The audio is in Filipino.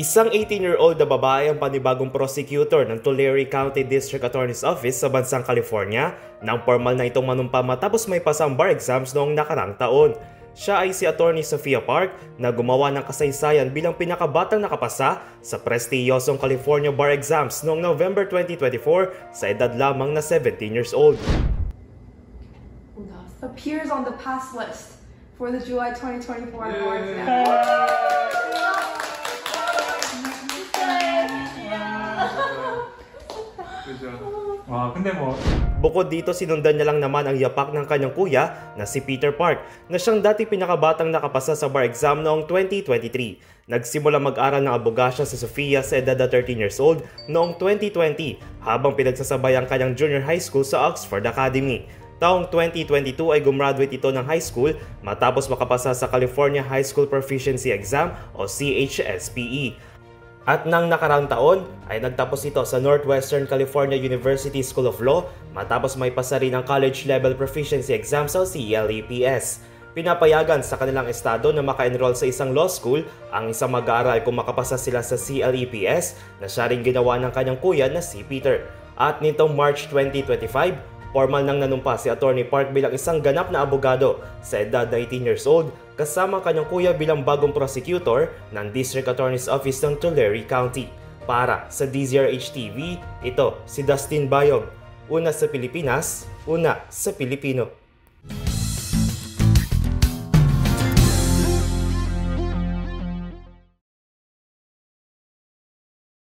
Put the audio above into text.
Isang 18-year-old na babae ang panibagong prosecutor ng Tulare County District Attorney's Office sa bansang California nang formal na itong manumpa matapos may pasang bar exams noong nakarang taon. Siya ay si Attorney Sophia Park na gumawa ng kasaysayan bilang pinakabatang nakapasa sa prestiyosong California bar exams noong November 2024 sa edad lamang na 17 years old. Appears on the pass list for the July 2024 bar exam. Bukod dito, sinundan niya lang naman ang yapak ng kanyang kuya na si Peter Park na siyang dati pinakabatang nakapasa sa bar exam noong 2023. Nagsimula mag-aral ng abogasya si Sophia sa edad na 13 years old noong 2020 habang pinagsasabay ang kanyang junior high school sa Oxford Academy. Taong 2022 ay gumraduate ito ng high school matapos makapasa sa California High School Proficiency Exam o CHSPE. At nang nakaraang taon ay nagtapos ito sa Northwestern California University School of Law matapos may pasa rin ang College Level Proficiency Exam sa CLEPS. Pinapayagan sa kanilang estado na maka-enroll sa isang law school ang isang mag-aaral kung makapasa sila sa CLEPS na siya rin ginawa ng kanyang kuya na si Peter. At nitong March 2025, formal nang nanumpa si Attorney Park bilang isang ganap na abogado sa edad na 18 years old kasama ang kanyang kuya bilang bagong prosecutor ng District Attorney's Office ng Tulare County. Para sa DZRH TV, ito si Dustin Bayog. Una sa Pilipinas, una sa Pilipino.